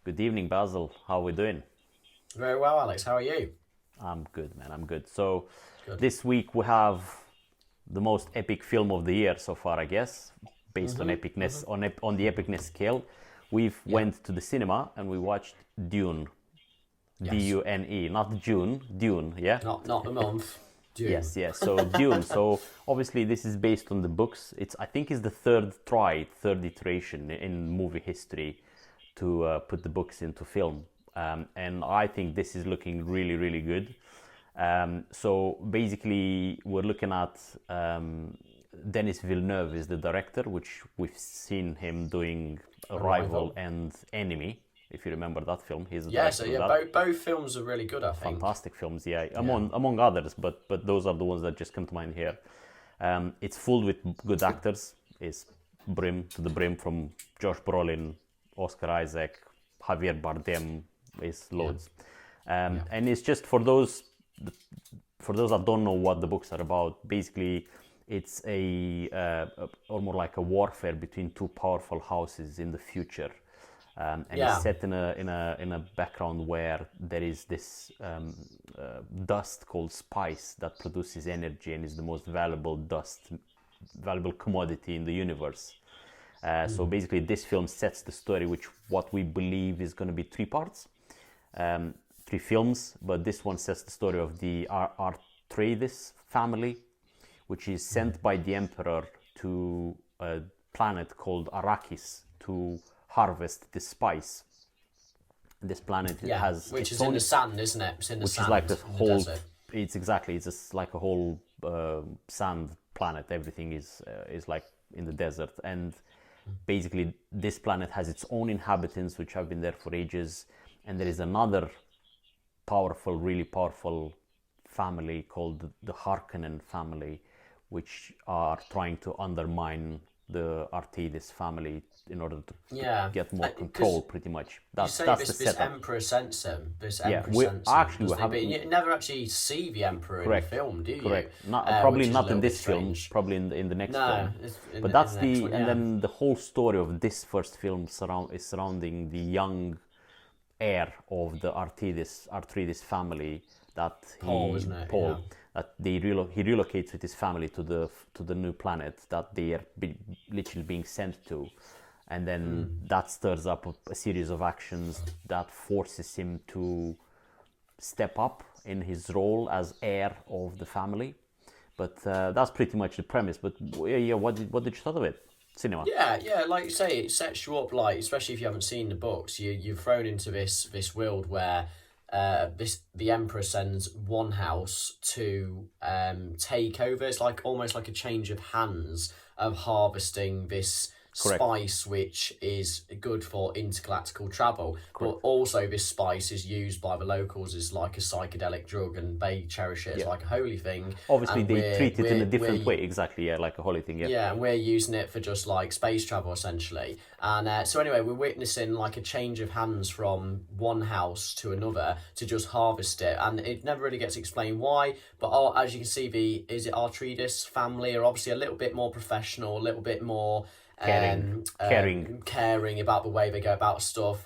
Good evening, Basil. How are we doing? Very well, Alex. How are you? I'm good, man. I'm good. So, Good. this week we have the most epic film of the year so far, I guess, based on epicness on the epicness scale. We've Yeah. went to the cinema and we watched Dune, Yes. Dune, not June, Dune. Yeah. Not the month. Dune. Yes, yes. So Dune. So obviously this is based on the books. It's I think it's the third iteration in movie history to put the books into film, and I think this is looking really, really good. So basically, we're looking at Denis Villeneuve is the director, which we've seen him doing Arrival Arrival. and Enemy. If you remember that film, he's the Yeah. So director of yeah, that. both films are really good. I think. Fantastic films, yeah, Yeah. among others, but those are the ones that just come to mind here. It's full with good actors. It's brim to the brim from Josh Brolin, Oscar Isaac, Javier Bardem, is Yeah. loads, Yeah. and it's just for those that don't know what the books are about. Basically, it's or more like a warfare between two powerful houses in the future, and it's Yeah. set in a background where there is this dust called spice that produces energy and is the most valuable commodity in the universe. So basically, this film sets the story, which what we believe is going to be three parts, um, three films. But this one sets the story of the Arthritis family, which is sent by the emperor to a planet called Arrakis to harvest the spice. This planet it Yeah. has Which its is in own, the sand, isn't it? It's in the which is like sand this in the whole. desert. It's just like a whole sand planet. Everything is like in the desert, and basically this planet has its own inhabitants, which have been there for ages, and there is another really powerful family called the Harkonnen family, which are trying to undermine the Artidis family in order to Yeah. get more Because control. Pretty much, you that's say that's the this setup. emperor sends him. This Yeah, emperor we sends him, actually we doesn't he? But haven't. you never actually see the emperor in the Correct, film, do you? correct. Not probably Which is a not in little bit this film. strange. Probably in the next No, film. it's But in that's the next the one. and Yeah. then the whole story of this first film is surrounding the young heir of the Arthritis family that Paul, isn't it? Paul Yeah. that he relocates with his family to the new planet that they are literally being sent to, and then that stirs up a series of actions that forces him to step up in his role as heir of the family. But that's pretty much the premise. But yeah, what did you thought of it? Cinema. Yeah, yeah, like you say, it sets you up like, especially if you haven't seen the books, you're thrown into this world where the emperor sends one house to take over. It's like almost like a change of hands of harvesting this Correct. spice which is good for intergalactical travel, but Correct. also this spice is used by the locals as like a psychedelic drug and they cherish it as Yeah. like a holy thing. Obviously, And they treat it in a different we're way. Exactly. Yeah, like a holy thing. Yeah. yeah, and we're using it for just like space travel essentially. And so anyway, we're witnessing like a change of hands from one house to another to just harvest it, and it never really gets explained why. But as you can see, the is it Artridis family are obviously a little bit more professional, a little bit more caring about the way they go about stuff.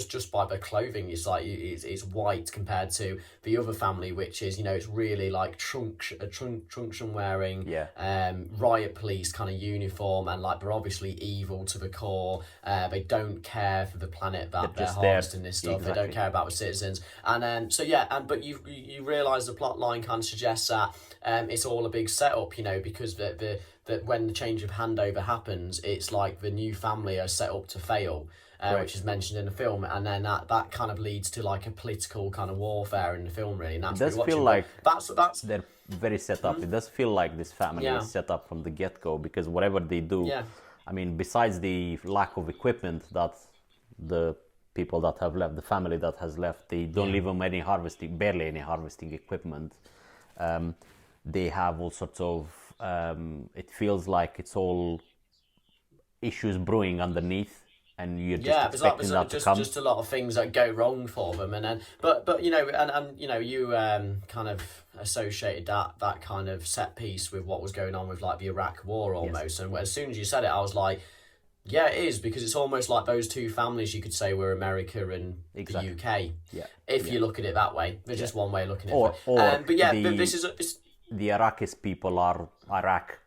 Just by the clothing, it's like it's white compared to the other family, which is it's really like truncheon wearing, Yeah. riot police kind of uniform, and like they're obviously evil to the core. They don't care for the planet that they're just there. harvesting this stuff. They Exactly. don't care about the citizens, and so yeah, but you realise the plot line kind of suggests that it's all a big setup, because that when the change of handover happens, it's like the new family are set up to fail, which is mentioned in the film, and then that kind of leads to like a political kind of warfare in the film, really. And that's It does what feel you're like watching. That's they're very set up. It does feel like this family Yeah. is set up from the get-go because whatever they do, Yeah. I mean, besides the lack of equipment that the people that have left, the family that has left, they don't leave them barely any harvesting equipment. They have all sorts of. It feels like it's all issues brewing underneath, and you're just Yeah, expecting that to just come. just a lot of things that go wrong for them, and then but you kind of associated that kind of set piece with what was going on with like the Iraq War almost, and as soon as you said it, I was like, Yeah, it is, because it's almost like those two families, you could say, were America and Exactly. the UK. Yeah. If you look at it that way, there's just one way of looking at it. Or But yeah, but the this is it's, the Iraqis people are Iraq.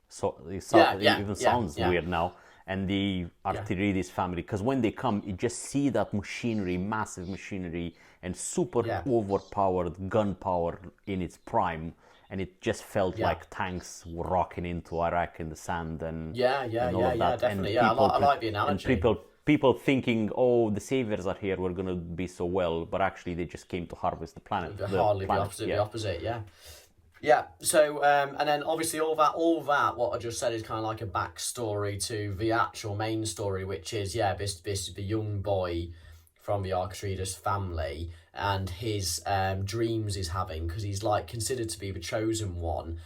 So it even sounds yeah, weird now. And the Arturides family, because when they come, you just see that machinery, massive machinery, and super overpowered gun power in its prime. And it just felt like tanks were rocking into Iraq in the sand and all of that. definitely. And Yeah, people, I like the analogy. and people thinking, oh, the saviors are here, we're gonna be so well, but actually they just came to harvest the planet. Hardly the opposite, yeah. Yeah, so, and then obviously all that, what I just said is kind of like a backstory to the actual main story, which is, the young boy from the Archimedes family and his dreams he's having, because he's like considered to be the chosen one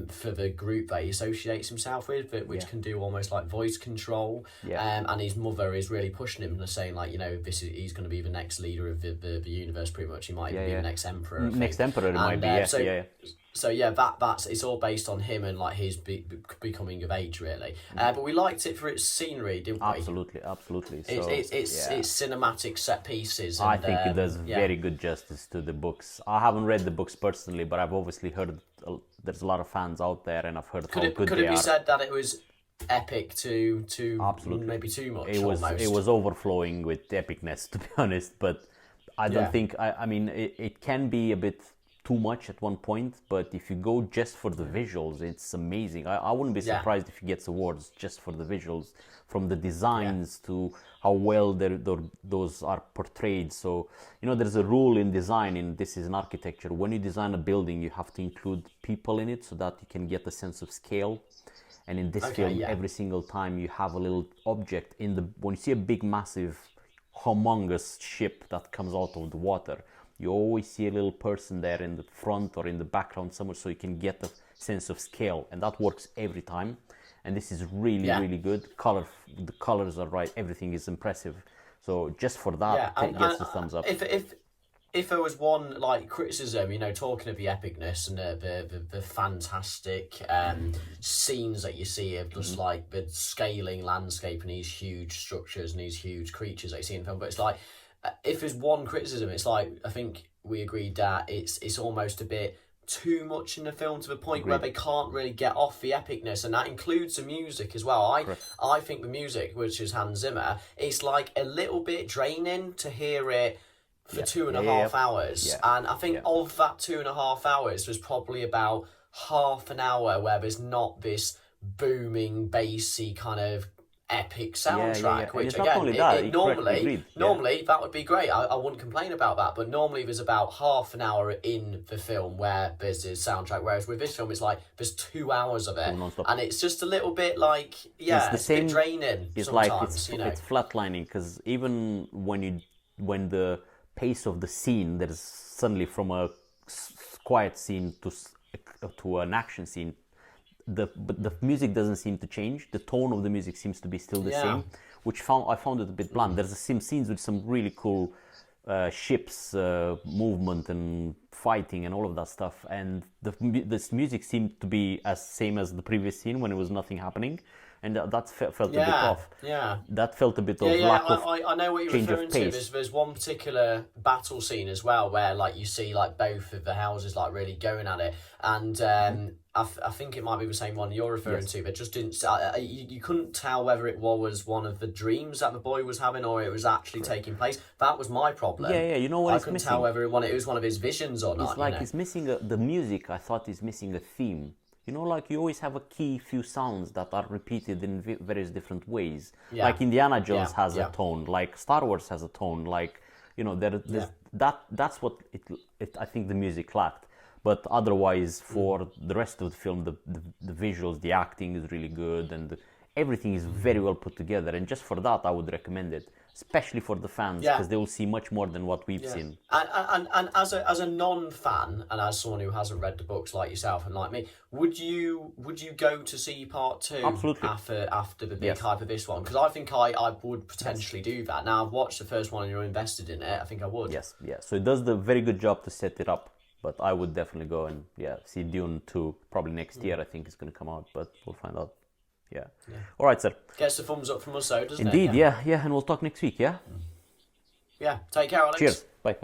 for the group that he associates himself with, which can do almost like voice control. And his mother is really pushing him and saying, like, he's going to be the next leader of the universe, pretty much. He might even be the next emperor. Next emperor, it might be, So that's it's all based on him and like his becoming of age, really. But we liked it for its scenery, didn't we? Absolutely. So, it's cinematic set pieces. And, I think it does very good justice to the books. I haven't read the books personally, but I've obviously heard there's a lot of fans out there, and I've heard how good they are. Could it be said that it was epic to Absolutely. maybe too much? It was overflowing with epicness, to be honest. But I don't think. I mean, it can be a bit too much at one point, but if you go just for the visuals, it's amazing. I wouldn't be surprised if he gets awards just for the visuals, from the designs to how well those are portrayed. So, there's a rule in design, and this is in architecture. When you design a building, you have to include people in it so that you can get a sense of scale. And in this film, every single time you have a little object when you see a big, massive, humongous ship that comes out of the water, you always see a little person there in the front or in the background somewhere, so you can get a sense of scale, and that works every time. And this is really, really good. The colors are right. Everything is impressive. So just for that, it gets the thumbs up. If there was one like criticism, talking of the epicness and the fantastic scenes that you see of just like the scaling landscape and these huge structures and these huge creatures that you see in film, but it's like, if there's one criticism, it's like, I think we agreed that it's almost a bit too much in the film, to the point where they can't really get off the epicness, and that includes the music as well. I think the music, which is Hans Zimmer, is like a little bit draining to hear it for 2.5 hours. And I think of that 2.5 hours, there's probably about half an hour where there's not this booming, bassy kind of epic soundtrack, which again, normally that would be great. I wouldn't complain about that, but normally there's about half an hour in the film where there's this soundtrack, whereas with this film it's like there's 2 hours of it, and it's just a little bit like it's a bit draining. It's sometimes, like it's flatlining, because even when the pace of the scene, there's suddenly from a quiet scene to an action scene, the music doesn't seem to change. The tone of the music seems to be still the same, which I found it a bit bland. There's some scenes with some really cool ships movement and fighting and all of that stuff, and this music seemed to be same as the previous scene when it was nothing happening, and that felt a bit off. That felt a bit of lack of I know what you're referring to. There's one particular battle scene as well where like you see like both of the houses like really going at it, and I think it might be the same one you're referring to, but just didn't. You couldn't tell whether it was one of the dreams that the boy was having or it was actually taking place. That was my problem. You know what? I couldn't tell whether it was one of his visions or not. It's like it's missing the music. I thought is missing a theme. Like you always have a key few sounds that are repeated in various different ways. Like Indiana Jones has a tone. Like Star Wars has a tone. Like that's what I think the music lacked. But otherwise, for the rest of the film, the visuals, the acting is really good, and everything is very well put together. And just for that, I would recommend it, especially for the fans, because they will see much more than what we've seen. And as a non-fan, and as someone who hasn't read the books like yourself and like me, would you go to see part 2? Absolutely. After the big hype of this one? Because I think I would potentially do that. Now, I've watched the first one and you're invested in it. I think I would. Yes. So it does the very good job to set it up. But I would definitely go and see Dune 2 probably next year. I think it's going to come out, but we'll find out. Yeah. All right, sir. Gets the thumbs up from us, though, doesn't Indeed, it? yeah, and we'll talk next week, yeah? Yeah. Take care, Alex. Cheers. Bye.